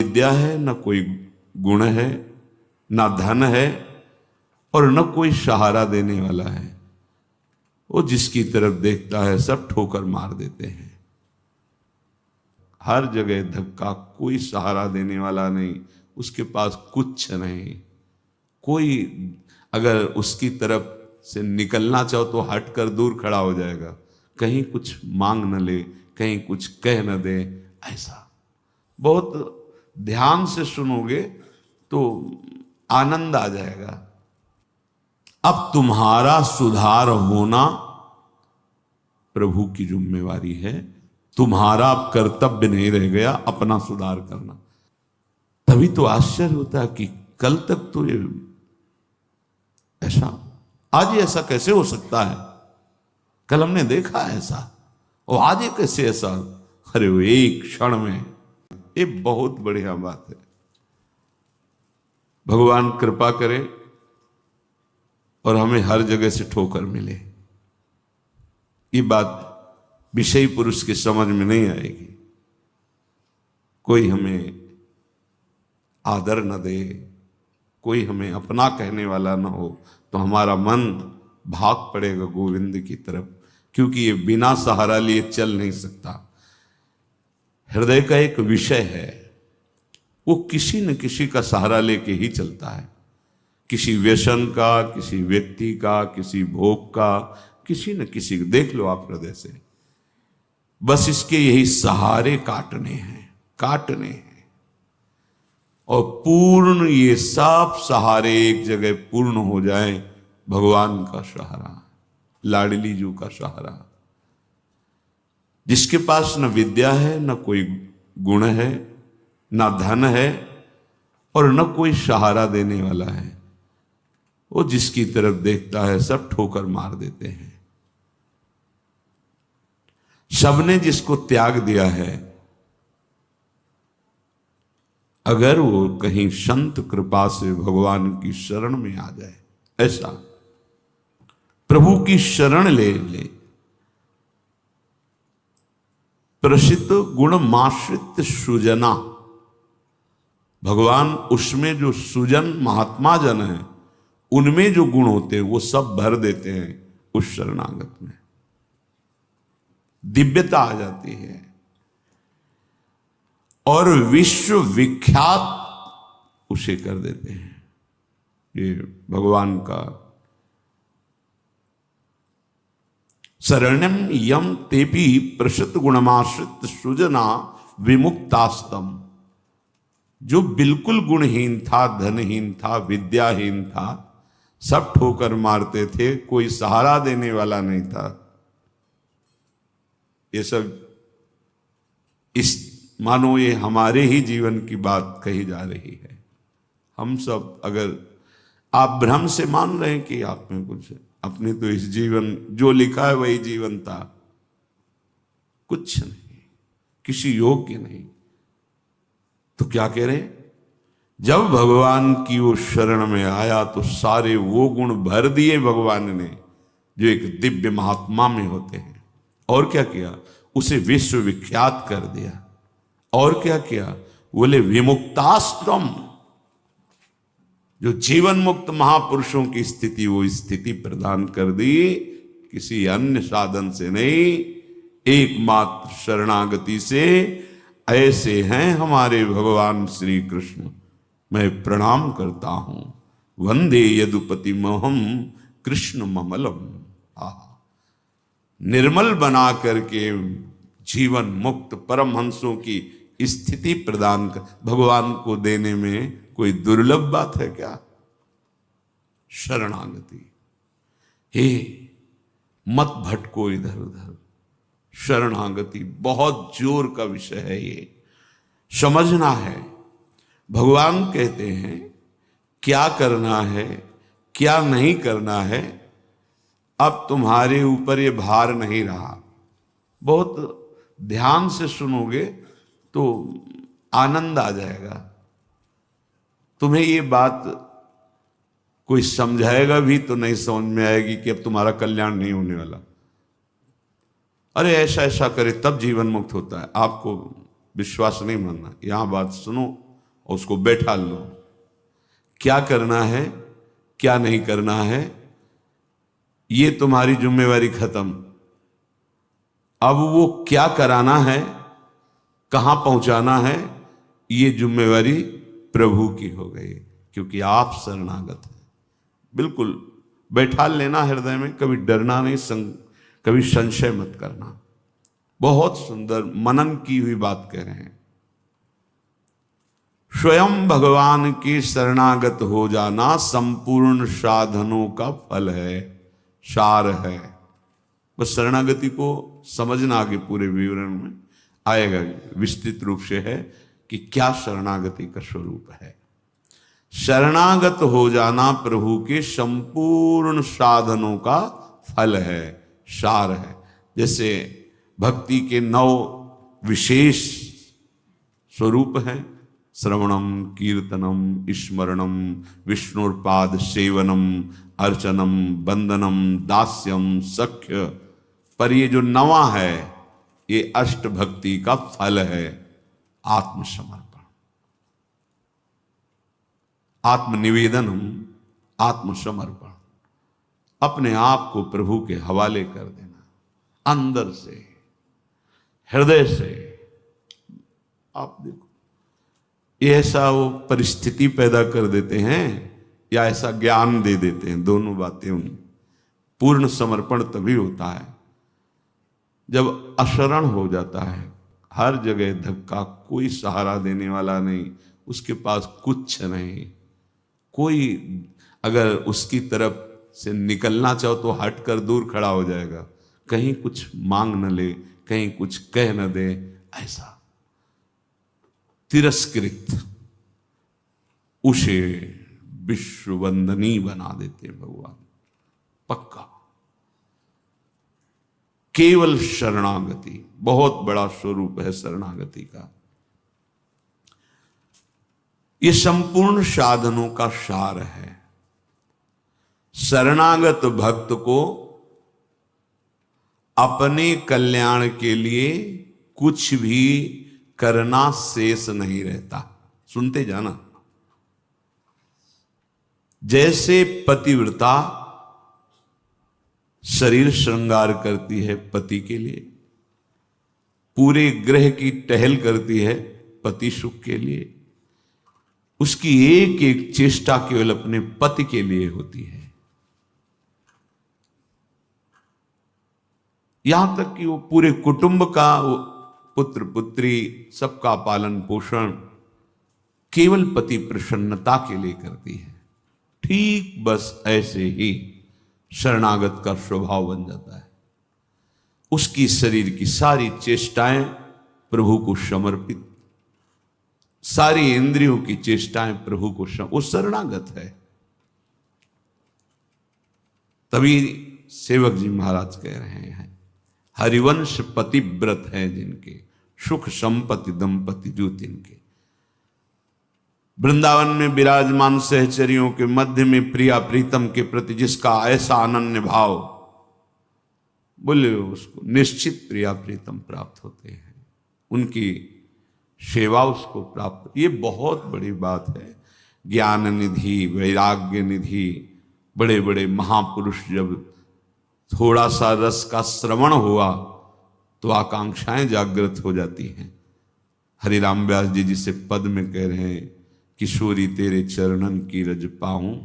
विद्या है, न कोई गुण है, न धन है, और न कोई सहारा देने वाला है। वो जिसकी तरफ देखता है सब ठोकर मार देते हैं। हर जगह धक्का, कोई सहारा देने वाला नहीं, उसके पास कुछ नहीं। कोई अगर उसकी तरफ से निकलना चाहो तो हटकर दूर खड़ा हो जाएगा, कहीं कुछ मांग न ले, कहीं कुछ कह न दे। ऐसा बहुत ध्यान से सुनोगे तो आनंद आ जाएगा। अब तुम्हारा सुधार होना प्रभु की जिम्मेवारी है। तुम्हारा अब कर्तव्य नहीं रह गया अपना सुधार करना। तभी तो आश्चर्य होता है कि कल तक तो ये ऐसा, आज ये ऐसा कैसे हो सकता है? कल हमने देखा ऐसा, और आज ये कैसे ऐसा? अरे वो एक क्षण में, ये बहुत बढ़िया बात है। भगवान कृपा करे और हमें हर जगह से ठोकर मिले। ये बात विषयी पुरुष की समझ में नहीं आएगी। कोई हमें आदर न दे, कोई हमें अपना कहने वाला न हो, तो हमारा मन भाग पड़ेगा गोविंद की तरफ, क्योंकि ये बिना सहारा लिए चल नहीं सकता। हृदय का एक विषय है, वो किसी न किसी का सहारा लेके ही चलता है। किसी व्यसन का, किसी व्यक्ति का, किसी भोग का, किसी न किसी को देख लो आप हृदय से। बस इसके यही सहारे काटने हैं, काटने हैं। और पूर्ण ये सब सहारे एक जगह पूर्ण हो जाए, भगवान का सहारा, लाडली जू का सहारा। जिसके पास न विद्या है, न कोई गुण है, न धन है, और न कोई सहारा देने वाला है, वो जिसकी तरफ देखता है सब ठोकर मार देते हैं। सबने जिसको त्याग दिया है, अगर वो कहीं संत कृपा से भगवान की शरण में आ जाए, ऐसा प्रभु की शरण ले ले, प्रसिद्ध गुण माश्रित सुजना, भगवान उसमें जो सुजन महात्मा जन है, उनमें जो गुण होते हैं वो सब भर देते हैं उस शरणागत में। दिव्यता आ जाती है और विश्व विख्यात उसे कर देते हैं। ये भगवान का शरण्यम यम तेपी प्रसिद्ध गुणमाश्रित सुजना विमुक्तास्तम। जो बिल्कुल गुणहीन था, धनहीन था, विद्याहीन था, सब ठोकर मारते थे, कोई सहारा देने वाला नहीं था। ये सब इस मानो ये हमारे ही जीवन की बात कही जा रही है। हम सब अगर आप भ्रम से मान रहे हैं कि आप में कुछ है, अपने तो इस जीवन जो लिखा है वही जीवन था, कुछ नहीं, किसी योग्य नहीं। तो क्या कह रहे हैं? जब भगवान की वो शरण में आया तो सारे वो गुण भर दिए भगवान ने जो एक दिव्य महात्मा में होते हैं। और क्या किया? उसे विश्व विख्यात कर दिया। और क्या किया? बोले विमुक्तास्त्रम, जो जीवन मुक्त महापुरुषों की स्थिति, वो स्थिति प्रदान कर दी, किसी अन्य साधन से नहीं, एकमात्र शरणागति से। ऐसे हैं हमारे भगवान श्री कृष्ण। मैं प्रणाम करता हूं। वंदे यदुपति मोहम कृष्ण ममलम। निर्मल बना करके जीवन मुक्त परमहंसों की स्थिति प्रदान कर भगवान को देने में कोई दुर्लभ बात है क्या? शरणागति। हे मत भटको इधर उधर। शरणागति बहुत जोर का विषय है, ये समझना है। भगवान कहते हैं क्या करना है, क्या नहीं करना है, अब तुम्हारे ऊपर ये भार नहीं रहा। बहुत ध्यान से सुनोगे तो आनंद आ जाएगा। तुम्हें ये बात कोई समझाएगा भी तो नहीं समझ में आएगी कि अब तुम्हारा कल्याण नहीं होने वाला। अरे ऐसा ऐसा करे तब जीवन मुक्त होता है। आपको विश्वास नहीं मानना, यहां बात सुनो। और उसको बैठा लो। क्या करना है क्या नहीं करना है ये तुम्हारी जिम्मेवारी खत्म। अब वो क्या कराना है, कहां पहुंचाना है, ये जिम्मेवारी प्रभु की हो गई, क्योंकि आप शरणागत हैं। बिल्कुल बैठा लेना हृदय में, कभी डरना नहीं, कभी संशय मत करना। बहुत सुंदर मनन की हुई बात कह रहे हैं। स्वयं भगवान के शरणागत हो जाना संपूर्ण साधनों का फल है, सार है। बस शरणागति को समझना, आगे पूरे विवरण में आएगा, विस्तृत रूप से है कि क्या शरणागति का स्वरूप है। शरणागत हो जाना प्रभु के संपूर्ण साधनों का फल है, सार है। जैसे भक्ति के 9 विशेष स्वरूप हैं, श्रवणम, कीर्तनम, स्मरणम, विष्णुपाद सेवनम, अर्चनम, वंदनम, दास्यम, सख्य। पर ये जो 9वां है ये अष्ट भक्ति का फल है, आत्मसमर्पण, आत्मनिवेदनम, आत्मसमर्पण। अपने आप को प्रभु के हवाले कर देना, अंदर से, हृदय से। आप देखो ये ऐसा वो परिस्थिति पैदा कर देते हैं या ऐसा ज्ञान दे देते हैं, दोनों बातें उन। पूर्ण समर्पण तभी होता है जब अशरण हो जाता है, हर जगह धक्का, कोई सहारा देने वाला नहीं, उसके पास कुछ नहीं, कोई अगर उसकी तरफ से निकलना चाहो तो हट कर दूर खड़ा हो जाएगा, कहीं कुछ मांग न ले, कहीं कुछ कह न दे, ऐसा तिरस्कृत, उसे विश्ववंदनी बना देते भगवान। पक्का केवल शरणागति बहुत बड़ा स्वरूप है शरणागति का। ये संपूर्ण साधनों का सार है। शरणागत भक्त को अपने कल्याण के लिए कुछ भी करना शेष नहीं रहता। सुनते जाना। जैसे पतिव्रता शरीर श्रृंगार करती है पति के लिए, पूरे ग्रह की टहल करती है पति सुख के लिए, उसकी एक एक चेष्टा केवल अपने पति के लिए होती है। यहां तक कि वो पूरे कुटुंब का, वो पुत्र पुत्री सबका पालन पोषण केवल पति प्रसन्नता के लिए करती है। ठीक बस ऐसे ही शरणागत का स्वभाव बन जाता है। उसकी शरीर की सारी चेष्टाएं प्रभु को समर्पित, सारी इंद्रियों की चेष्टाएं प्रभु को वो शरणागत है। तभी सेवक जी महाराज कह रहे हैं, हरिवंश पतिव्रत हैं जिनके, सुख संपत्ति दंपति जो तिनके। वृंदावन में विराजमान सहचरियों के मध्य में प्रिया प्रीतम के प्रति जिसका ऐसा अनन्य भाव, बोले उसको निश्चित प्रिया प्रीतम प्राप्त होते हैं, उनकी सेवा उसको प्राप्त। ये बहुत बड़ी बात है। ज्ञान निधि, वैराग्य निधि, बड़े बड़े महापुरुष जब थोड़ा सा रस का श्रवण हुआ तो आकांक्षाएं जागृत हो जाती हैं। हरिराम व्यास जी जिसे पद में कह रहे हैं, किशोरी तेरे चरणन की रज पाऊं,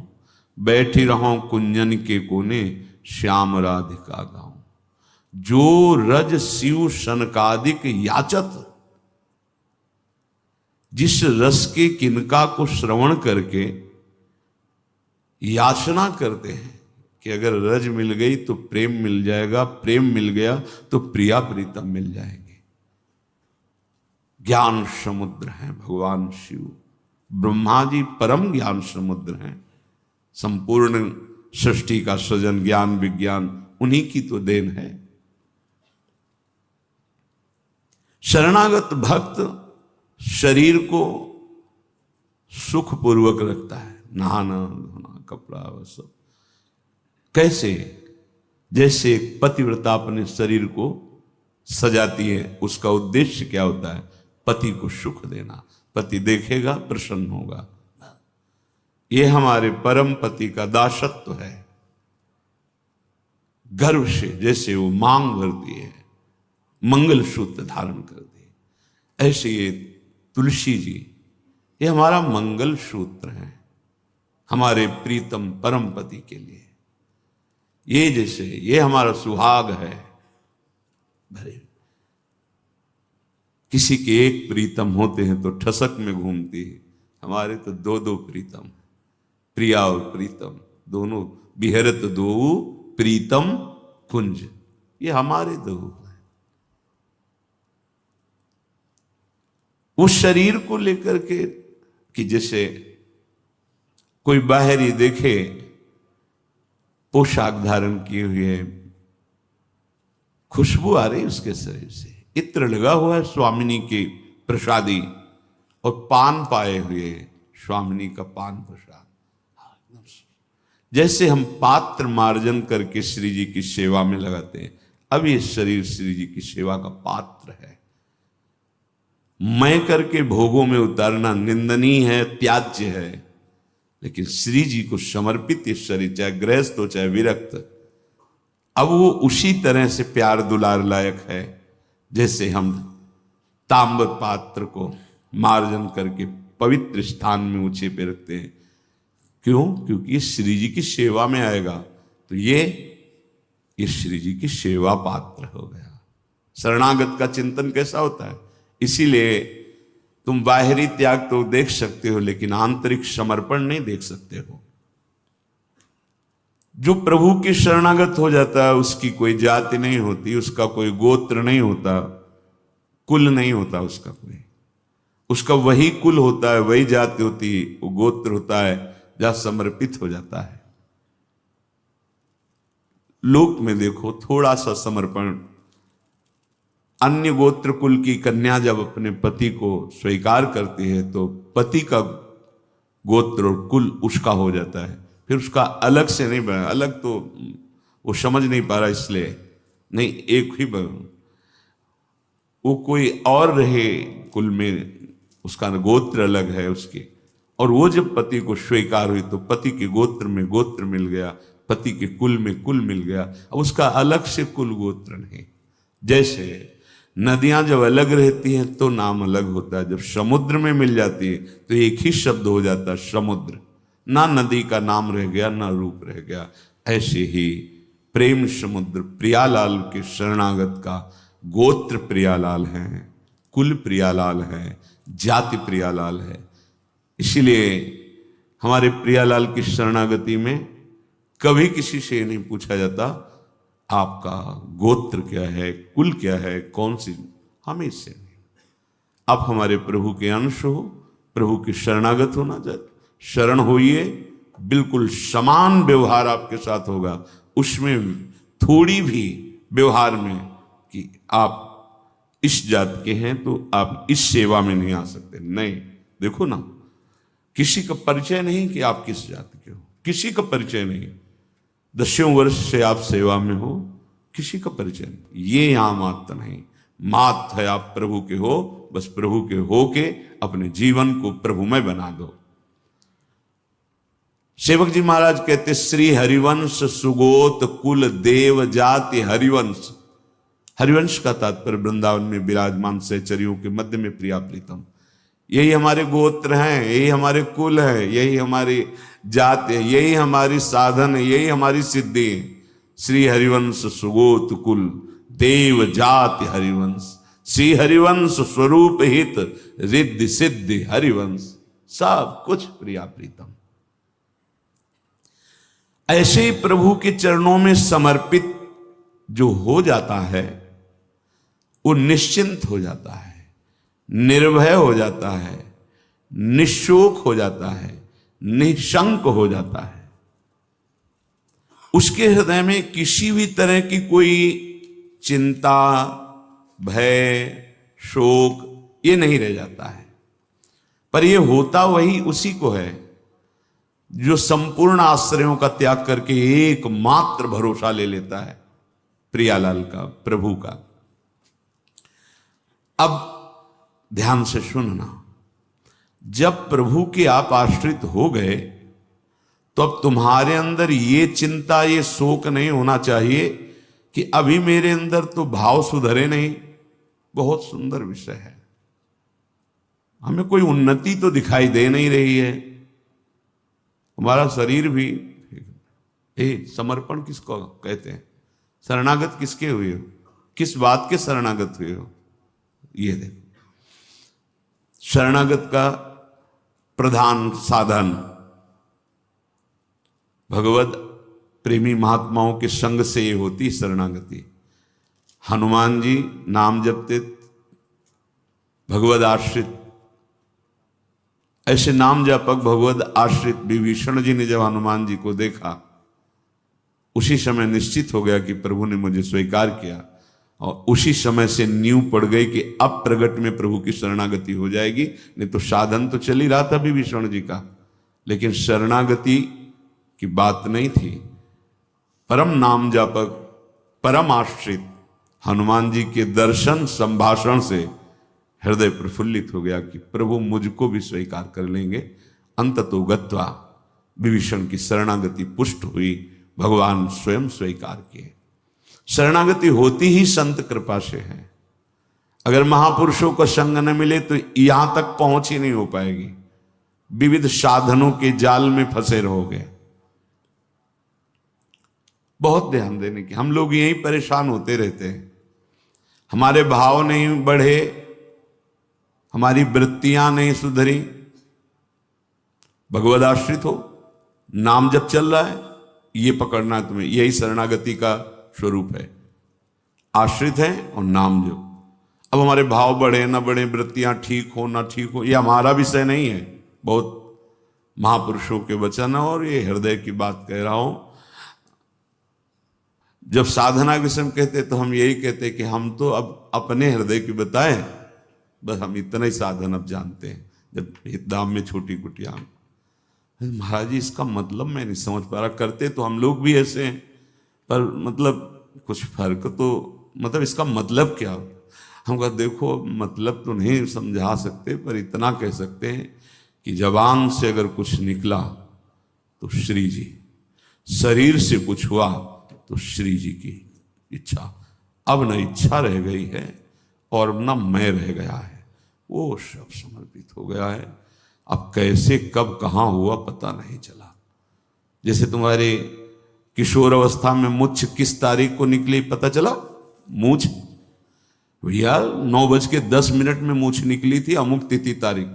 बैठी रहूं कुंजन के कोने, श्याम राधिका गाऊं। जो रज शिव सनकादिक याचत, जिस रस के किनका को श्रवण करके याचना करते हैं कि अगर रज मिल गई तो प्रेम मिल जाएगा, प्रेम मिल गया तो प्रिया प्रीतम मिल जाएंगे। ज्ञान समुद्र हैं भगवान शिव, ब्रह्मा जी परम ज्ञान समुद्र हैं। संपूर्ण सृष्टि का सृजन, ज्ञान विज्ञान उन्हीं की तो देन है। शरणागत भक्त शरीर को सुखपूर्वक रखता है, नहाना धोना कपड़ा वह सब। कैसे? जैसे एक पतिव्रता अपने शरीर को सजाती है, उसका उद्देश्य क्या होता है? पति को सुख देना, पति देखेगा, प्रसन्न होगा। ये हमारे परम पति का दासत्व है। गर्व से जैसे वो मांग भरती है, मंगल सूत्र धारण कर दिए, ऐसे ये तुलसी जी, ये हमारा मंगल सूत्र है हमारे प्रीतम परम पति के लिए। ये जैसे ये हमारा सुहाग है। भरे किसी के एक प्रीतम होते हैं तो ठसक में घूमती है, हमारे तो दो दो प्रीतम, प्रिया और प्रीतम दोनों, बिहरत दो प्रीतम कुंज, ये हमारे दो हैं। उस शरीर को लेकर के कि जैसे कोई बाहरी देखे पोशाक धारण किए हुए, खुशबू आ रही उसके शरीर से, इत्र लगा हुआ है स्वामिनी की प्रसादी, और पान पाए हुए स्वामिनी का पान प्रसाद। जैसे हम पात्र मार्जन करके श्री जी की सेवा में लगाते हैं, अब ये शरीर श्री जी की सेवा का पात्र है। मैं करके भोगों में उतारना निंदनीय है, त्याज्य है, लेकिन श्री जी को समर्पित ये शरीर, चाहे गृहस्थ हो चाहे विरक्त, अब वो उसी तरह से प्यार दुलार लायक है जैसे हम ताम्र पात्र को मार्जन करके पवित्र स्थान में ऊंचे पे रखते हैं। क्यों? क्योंकि ये श्री जी की सेवा में आएगा, तो ये श्री जी की सेवा पात्र हो गया। शरणागत का चिंतन कैसा होता है? इसीलिए तुम बाहरी त्याग तो देख सकते हो, लेकिन आंतरिक समर्पण नहीं देख सकते हो। जो प्रभु के शरणागत हो जाता है उसकी कोई जाति नहीं होती, उसका कोई गोत्र नहीं होता, कुल नहीं होता उसका कोई, उसका वही कुल होता है, वही जाति होती, वो गोत्र होता है जहां समर्पित हो जाता है। लोक में देखो थोड़ा सा समर्पण, अन्य गोत्र कुल की कन्या जब अपने पति को स्वीकार करती है तो पति का गोत्र और कुल उसका हो जाता है, फिर उसका अलग से नहीं बना, अलग तो वो समझ नहीं पा रहा इसलिए नहीं, एक ही बना, वो कोई और रहे कुल में, उसका गोत्र अलग है उसके, और वो जब पति को स्वीकार हुई तो पति के गोत्र में गोत्र मिल गया, पति के कुल में कुल मिल गया, अब उसका अलग से कुल गोत्र नहीं। जैसे नदियां जब अलग रहती हैं तो नाम अलग होता है, जब समुद्र में मिल जाती है तो एक ही शब्द हो जाता है समुद्र, ना नदी का नाम रह गया ना रूप रह गया। ऐसे ही प्रेम समुद्र प्रियालाल के शरणागत का गोत्र प्रियालाल है, कुल प्रियालाल है, जाति प्रियालाल है। इसीलिए हमारे प्रियालाल की शरणागति में कभी किसी से नहीं पूछा जाता आपका गोत्र क्या है, कुल क्या है, कौन सी, हमें इससे नहीं। आप हमारे प्रभु के अंश हो, प्रभु के शरणागत होना चाहिए, शरण होइए, बिल्कुल समान व्यवहार आपके साथ होगा। उसमें थोड़ी भी व्यवहार में कि आप इस जात के हैं तो आप इस सेवा में नहीं आ सकते, नहीं। देखो ना, किसी का परिचय नहीं कि आप किस जाति के हो, किसी का परिचय नहीं। 10 वर्ष से आप सेवा में हो, किसी का परिचय नहीं। ये यहां मात नहीं, मात है आप प्रभु के हो, बस प्रभु के हो के अपने जीवन को प्रभुमय बना दो। सेवक जी महाराज कहते, श्री हरिवंश सुगोत कुल देव जाति हरिवंश। हरिवंश का तात्पर्य वृंदावन में विराजमान सहचरियों के मध्य में प्रिया प्रीतम, यही हमारे गोत्र हैं, यही हमारे कुल है, यही हमारी जात है, यही हमारी साधन है, यही हमारी सिद्धि है। श्री हरिवंश सुगोत कुल देव जाति हरिवंश, श्री हरिवंश स्वरूप हित रिद्धि सिद्धि हरिवंश, सब कुछ प्रिया प्रीतम। ऐसे ही प्रभु के चरणों में समर्पित जो हो जाता है वो निश्चिंत हो जाता है, निर्भय हो जाता है, निशोक हो जाता है, निशंक हो जाता है। उसके हृदय में किसी भी तरह की कोई चिंता, भय, शोक ये नहीं रह जाता है। पर ये होता वही उसी को है जो संपूर्ण आश्रयों का त्याग करके एकमात्र भरोसा ले लेता है प्रियालाल का, प्रभु का। अब ध्यान से सुनना, जब प्रभु के आप आश्रित हो गए तो अब तुम्हारे अंदर ये चिंता, ये शोक नहीं होना चाहिए कि अभी मेरे अंदर तो भाव सुधरे नहीं। बहुत सुंदर विषय है। हमें कोई उन्नति तो दिखाई दे नहीं रही है। हमारा शरीर भी समर्पण किसको कहते हैं? शरणागत किसके हुए हो? किस बात के शरणागत हुए हो? ये देखो, शरणागत का प्रधान साधन भगवत प्रेमी महात्माओं के संग से ये होती शरणागति। हनुमान जी नाम जपते, भगवत आश्रित, ऐसे नाम जपक भगवत आश्रित विभीषण जी ने जब हनुमान जी को देखा, उसी समय निश्चित हो गया कि प्रभु ने मुझे स्वीकार किया, और उसी समय से नींव पड़ गई कि अब प्रगट में प्रभु की शरणागति हो जाएगी। नहीं तो साधन तो चल ही रहा था विभीषण जी का, लेकिन शरणागति की बात नहीं थी। परम नाम जापक, परम आश्रित हनुमान जी के दर्शन संभाषण से हृदय प्रफुल्लित हो गया कि प्रभु मुझको भी स्वीकार कर लेंगे। अंततो गत्वा विभीषण की शरणागति पुष्ट हुई, भगवान स्वयं स्वीकार किए। शरणागति होती ही संत कृपा से है। अगर महापुरुषों का संग न मिले तो यहां तक पहुंच ही नहीं हो पाएगी। विविध साधनों के जाल में फंसे रहोगे। बहुत ध्यान देने की, हम लोग यही परेशान होते रहते हैं। हमारे भाव नहीं बढ़े, हमारी वृत्तियां नहीं सुधरी। भगवद आश्रित हो, नाम जब चल रहा है, ये पकड़ना है तुम्हें। यही शरणागति का स्वरूप है। आश्रित है और नाम जप। अब हमारे भाव बढ़े ना बढ़े, वृत्तियां ठीक हो ना ठीक हो, ये हमारा विषय नहीं है। बहुत महापुरुषों के वचन और ये हृदय की बात कह रहा हूं। जब साधना के समय कहते तो हम यही कहते कि हम तो अब अपने हृदय की बताएं, बस हम इतना ही साधन अब जानते हैं। जब हितधाम में छोटी कुटिया, महाराज जी इसका मतलब मैं नहीं समझ पा रहा। करते तो हम लोग भी ऐसे हैं, पर मतलब कुछ फर्क तो, मतलब इसका मतलब क्या? हम कहा देखो, मतलब तो नहीं समझा सकते, पर इतना कह सकते हैं कि जबान से अगर कुछ निकला तो श्री जी, शरीर से कुछ हुआ तो श्री जी की इच्छा। अब न इच्छा रह गई है और न मैं रह गया है, वो सब समर्पित हो गया है। अब कैसे कब कहाँ हुआ पता नहीं चला। जैसे तुम्हारे किशोर अवस्था में मुछ किस तारीख को निकली पता चला? मूछ भैया 9:10 में मूछ निकली थी, अमुक तिथि तारीख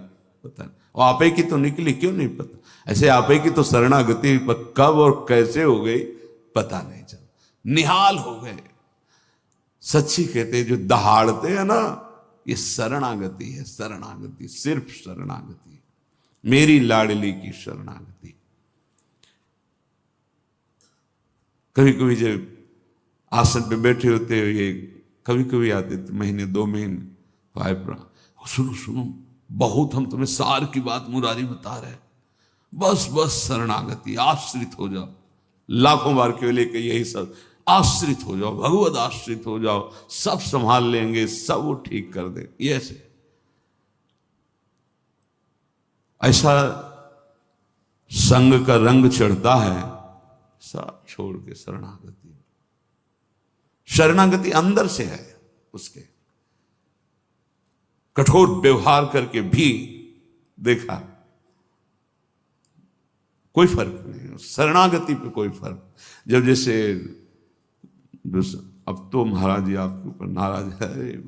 पता नहीं। और आपे की तो निकली, क्यों नहीं पता? ऐसे आपे की तो शरणागति कब और कैसे हो गई पता नहीं चला। निहाल हो गए। सच्ची कहते जो दहाड़ते हैं ना, ये शरणागति है। शरणागति, सिर्फ शरणागति, मेरी लाडली की शरणागति। कभी कभी जब आसन पे बैठे होते हो, ये कभी कभी आते थे महीने 2 महीने, सुनो सुनो, बहुत हम तुम्हें सार की बात मुरारी बता रहे, बस बस शरणागति, आश्रित हो जाओ। लाखों बार के लेके यही सब, आश्रित हो जाओ, भगवत आश्रित हो जाओ, सब संभाल लेंगे, सब वो ठीक कर दे। ये ऐसा संग का रंग चढ़ता है, सब छोड़ के शरणागति। शरणागति अंदर से है उसके। कठोर व्यवहार करके भी देखा कोई फर्क नहीं, शरणागति पे कोई फर्क। जब जैसे अब तो महाराज जी आपके ऊपर नाराज है,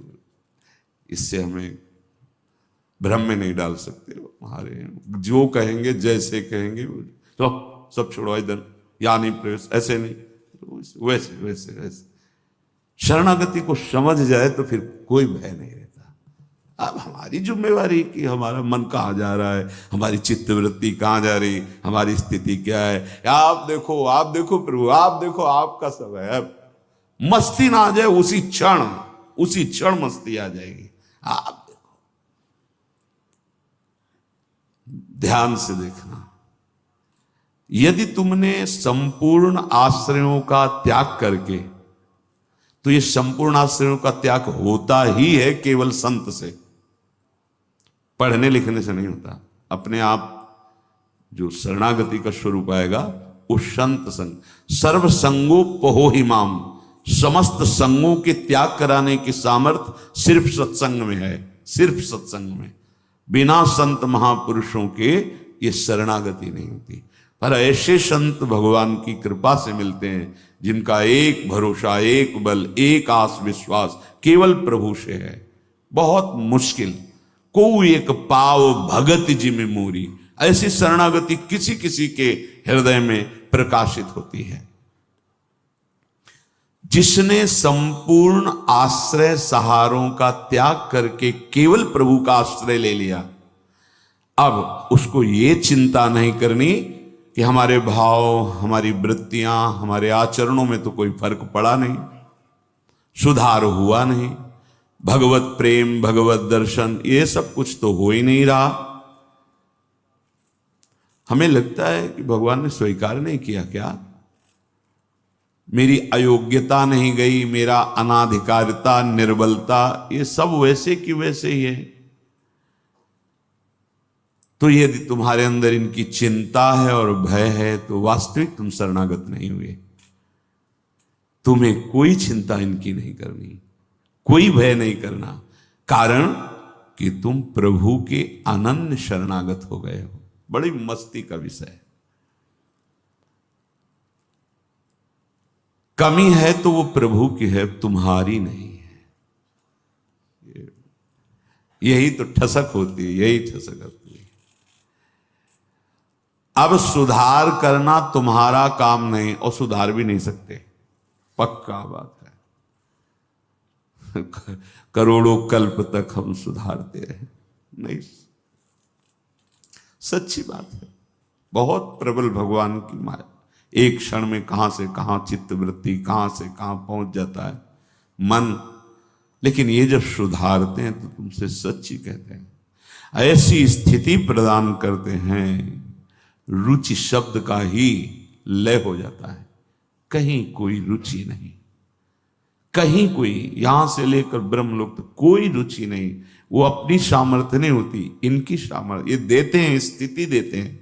इससे हमें भ्रम में नहीं डाल सकते। हमारे जो कहेंगे, जैसे कहेंगे, तो सब छोड़ो इधर, या नहीं प्रवेश, ऐसे नहीं, वैसे वैसे वैसे। शरणागति को समझ जाए तो फिर कोई भय नहीं रहता। अब हमारी जिम्मेवारी कि हमारा मन कहाँ जा रहा है, हमारी चित्तवृत्ति कहाँ जा रही, हमारी स्थिति क्या है। आप देखो प्रभु, आप देखो, आपका सब है। मस्ती ना आ जाए, उसी क्षण मस्ती आ जाएगी। आप देखो, ध्यान से देखना। यदि तुमने संपूर्ण आश्रयों का त्याग करके, तो ये संपूर्ण आश्रयों का त्याग होता ही है केवल संत से, पढ़ने लिखने से नहीं होता। अपने आप जो शरणागति का स्वरूप आएगा वो संत संग, सर्व संगोपहो हिमाम, समस्त संगों के त्याग कराने की सामर्थ्य सिर्फ सत्संग में है, सिर्फ सत्संग में। बिना संत महापुरुषों के ये शरणागति नहीं होती। पर ऐसे संत भगवान की कृपा से मिलते हैं जिनका एक भरोसा, एक बल, एक आस विश्वास केवल प्रभु से है। बहुत मुश्किल, को एक पाव भगत जी में मोरी, ऐसी शरणागति किसी किसी के हृदय में प्रकाशित होती है। जिसने संपूर्ण आश्रय सहारों का त्याग करके केवल प्रभु का आश्रय ले लिया, अब उसको ये चिंता नहीं करनी कि हमारे भाव, हमारी वृत्तियां, हमारे आचरणों में तो कोई फर्क पड़ा नहीं, सुधार हुआ नहीं, भगवत प्रेम, भगवत दर्शन ये सब कुछ तो हो ही नहीं रहा। हमें लगता है कि भगवान ने स्वीकार नहीं किया क्या? मेरी अयोग्यता नहीं गई, मेरा अनाधिकारिता, निर्बलता, ये सब वैसे की वैसे ही है। तो यदि तुम्हारे अंदर इनकी चिंता है और भय है तो वास्तविक तुम शरणागत नहीं हुए। तुम्हें कोई चिंता इनकी नहीं करनी, कोई भय नहीं करना, कारण कि तुम प्रभु के अनन्य शरणागत हो गए हो। बड़ी मस्ती का विषय है। कमी है तो वो प्रभु की है, तुम्हारी नहीं है। यही तो ठसक होती है, यही ठसक होती है। अब सुधार करना तुम्हारा काम नहीं और सुधार भी नहीं सकते, पक्का बात है। करोड़ों कल्प तक हम सुधारते रहे, नहीं, सच्ची बात है। बहुत प्रबल भगवान की माया, एक क्षण में कहां से कहां चित्तवृत्ति, कहां से कहां पहुंच जाता है मन। लेकिन ये जब सुधारते हैं तो तुमसे सच्ची कहते हैं, ऐसी स्थिति प्रदान करते हैं, रुचि शब्द का ही लय हो जाता है। कहीं कोई रुचि नहीं, कहीं कोई, यहां से लेकर ब्रह्मलोक तक कोई रुचि नहीं। वो अपनी सामर्थ्य नहीं होती, इनकी सामर्थ्य। ये देते हैं, स्थिति देते हैं।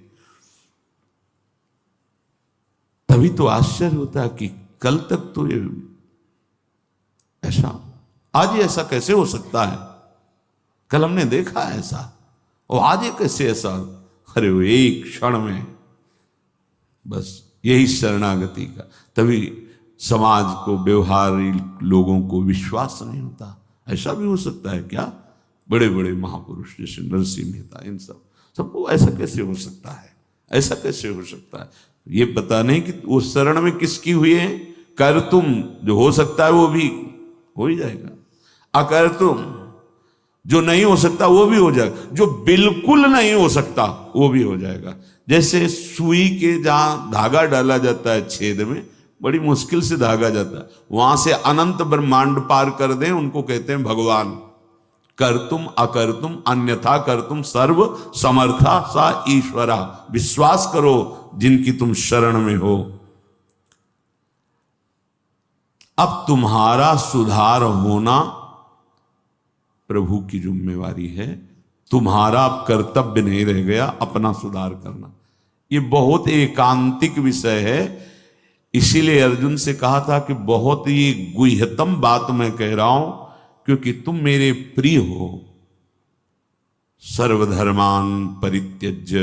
तभी तो आश्चर्य होता है कि कल तक तो ये ऐसा, आज ये ऐसा कैसे हो सकता है? कल हमने देखा ऐसा, और आज ये कैसे ऐसा? अरे वो एक क्षण में, बस यही शरणागति का। तभी समाज को, व्यवहारी लोगों को विश्वास नहीं होता। ऐसा भी हो सकता है क्या? बड़े बड़े महापुरुष जैसे नरसिंह मेहता, इन सबको ऐसा कैसे हो सकता है? ऐसा कैसे हो सकता है? ये पता नहीं कि वो शरण में किसकी हुई है। कर तुम, जो हो सकता है वो भी हो ही जाएगा, अकर तुम, जो नहीं हो सकता वो भी हो जाएगा, जो बिल्कुल नहीं हो सकता वो भी हो जाएगा। जैसे सुई के जहां धागा डाला जाता है छेद में, बड़ी मुश्किल से धागा जाता है, वहां से अनंत ब्रह्मांड पार कर दें, उनको कहते हैं भगवान। कर तुम अकर तुम अन्यथा कर तुम सर्व समर्था सा ईश्वरा। विश्वास करो जिनकी तुम शरण में हो। अब तुम्हारा सुधार होना प्रभु की जिम्मेवारी है, तुम्हारा अब कर्तव्य नहीं रह गया अपना सुधार करना। ये बहुत एकांतिक विषय है। इसीलिए अर्जुन से कहा था कि बहुत ही गुह्यतम बात मैं कह रहा हूं, क्योंकि तुम मेरे प्रिय हो। सर्वधर्मान परित्यज्य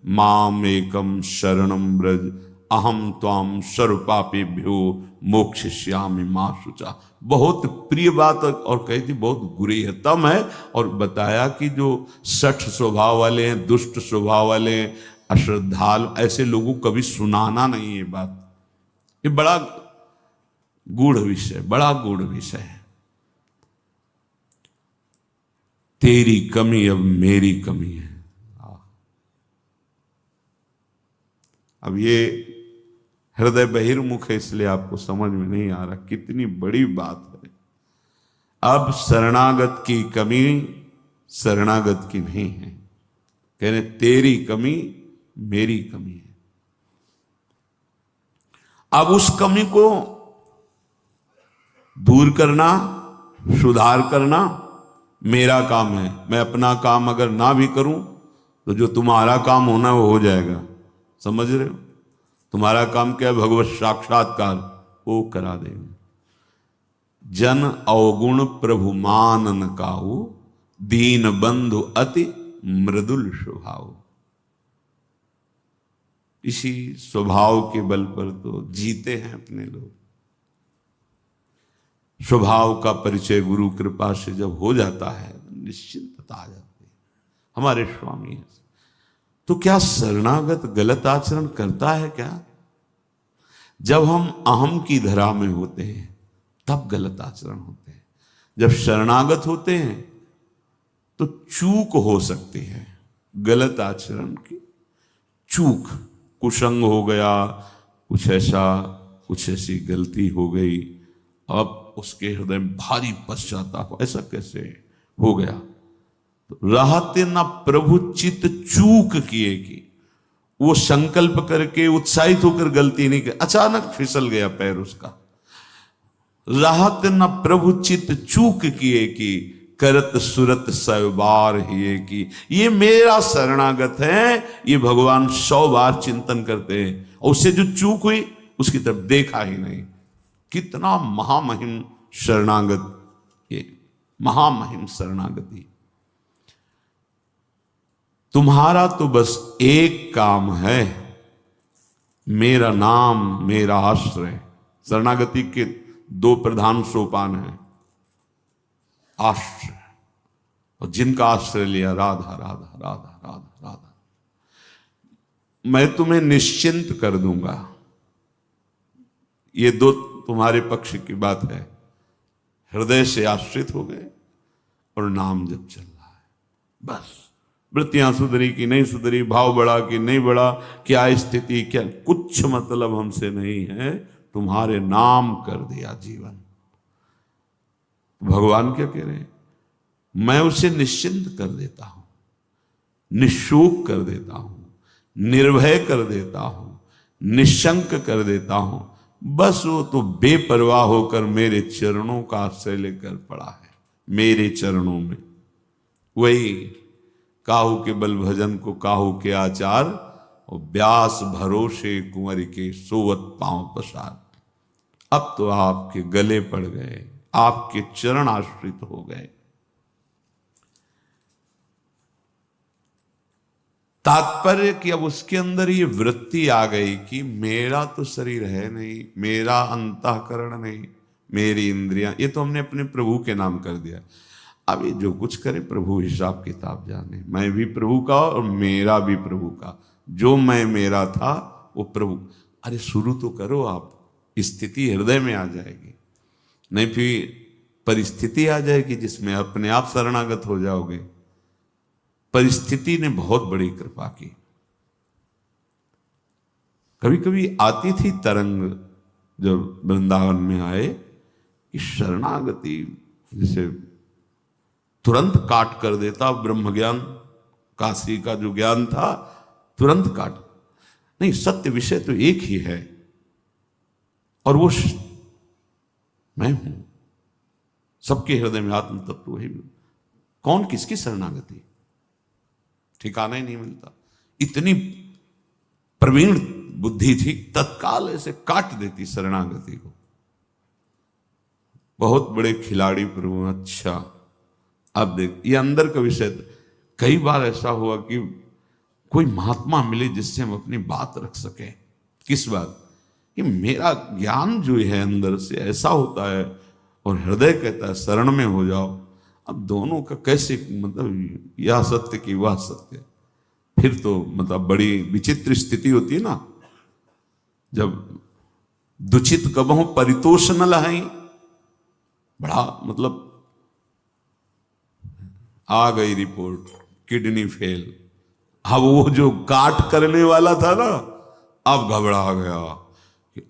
माम एकम शरणम व्रज अहम त्वाम सर्वपापेभ्यो मोक्षयिष्यामि मा शुचा। बहुत प्रिय बात, और कही थी बहुत गुह्यतम है। और बताया कि जो सठ स्वभाव वाले हैं, दुष्ट स्वभाव वाले हैं, अश्रद्धालु, ऐसे लोगों को कभी सुनाना नहीं। ये बात, ये बड़ा गूढ़ विषय, बड़ा गूढ़ विषय है। तेरी कमी अब मेरी कमी है। अब ये हृदय बहिर्मुख है, इसलिए आपको समझ में नहीं आ रहा कितनी बड़ी बात है। अब शरणागत की कमी शरणागत की नहीं है, कह रहे तेरी कमी मेरी कमी है। अब उस कमी को दूर करना, सुधार करना मेरा काम है। मैं अपना काम अगर ना भी करूं तो जो तुम्हारा काम होना है वो हो जाएगा। समझ रहे हो? तुम्हारा काम क्या है? भगवत साक्षात्कार, वो करा देंगे। जन अवगुण प्रभु मानन काहू, दीन बंधु अति मृदुल स्वभाव। इसी स्वभाव के बल पर तो जीते हैं अपने लोग। स्वभाव का परिचय गुरु कृपा से जब हो जाता है, निश्चिंतता आ जाती है। हमारे स्वामी है। तो क्या शरणागत गलत आचरण करता है क्या? जब हम अहम की धरा में होते हैं तब गलत आचरण होते हैं। जब शरणागत होते हैं तो चूक हो सकती है, गलत आचरण की चूक, कुसंग हो गया, कुछ ऐसी गलती हो गई, अब उसके हृदय में भारी पश्चाताप, ऐसा कैसे हो गया? तो रहते न प्रभु चित चूक किए कि वो संकल्प करके उत्साहित होकर गलती नहीं कर, अचानक फिसल गया पैर उसका। रहत न प्रभु चित चूक किए कि करत सुरत सैबार ही की। ये मेरा शरणागत है, ये भगवान 100 बार चिंतन करते हैं और उससे जो चूक हुई उसकी तरफ देखा ही नहीं। कितना महामहिम शरणागत, ये महामहिम शरणागति। तुम्हारा तो बस एक काम है, मेरा नाम मेरा आश्रय। शरणागति के 2 प्रधान सोपान हैं। आश्रय, और जिनका आश्रय लिया, राधा राधा राधा राधा राधा, मैं तुम्हें निश्चिंत कर दूंगा। ये 2 तुम्हारे पक्ष की बात है। हृदय से आश्रित हो गए और नाम जब चल रहा है, बस वृत्तियां सुधरी कि नहीं सुधरी, भाव बढ़ा कि नहीं बढ़ा, क्या स्थिति, क्या, कुछ मतलब हमसे नहीं है। तुम्हारे नाम कर दिया जीवन। भगवान क्या कह रहे हैं? मैं उसे निश्चिंत कर देता हूं, निशोक कर देता हूं, निर्भय कर देता हूं, निशंक कर देता हूं। बस वो तो बेपरवाह होकर मेरे चरणों का आश्रय लेकर पड़ा है, मेरे चरणों में। वही काहू के बल भजन को काहू के आचार, और व्यास भरोसे कुंवर के सोवत पांव पसार। अब तो आपके गले पड़ गए, आपके चरण आश्रित हो गए। तात्पर्य कि अब उसके अंदर ये वृत्ति आ गई कि मेरा तो शरीर है नहीं, मेरा अंतःकरण नहीं, मेरी इंद्रियां, ये तो हमने अपने प्रभु के नाम कर दिया। अब ये जो कुछ करे प्रभु हिसाब किताब जाने। मैं भी प्रभु का और मेरा भी प्रभु का। जो मैं मेरा था वो प्रभु। अरे शुरू तो करो आप, स्थिति हृदय में आ जाएगी, नहीं फिर परिस्थिति आ जाएगी जिसमें अपने आप शरणागत हो जाओगे। परिस्थिति ने बहुत बड़ी कृपा की। कभी कभी आती थी तरंग जब वृंदावन में आए कि शरणागति जैसे तुरंत काट कर देता। ब्रह्म ज्ञान, काशी का जो ज्ञान था, तुरंत काट। नहीं, सत्य विषय तो एक ही है और वो मैं हूं। सबके हृदय में आत्म तत्व वही। कौन किसकी शरणागति, ठिकाना ही नहीं मिलता। इतनी प्रवीण बुद्धि थी, तत्काल ऐसे काट देती शरणागति को। बहुत बड़े खिलाड़ी प्रभु। अच्छा, अब देख, ये अंदर का विषय। कई बार ऐसा हुआ कि कोई महात्मा मिले जिससे हम अपनी बात रख सके। किस बात? कि मेरा ज्ञान जो है अंदर से ऐसा होता है और हृदय कहता है शरण में हो जाओ। अब दोनों का कैसे, मतलब यह सत्य कि वह सत्य, फिर तो मतलब बड़ी विचित्र स्थिति होती है ना। जब दुचित कबहु परितोष न लहाई, बड़ा मतलब आ गई रिपोर्ट, किडनी फेल। अब वो जो काट करने वाला था ना, अब घबरा गया कि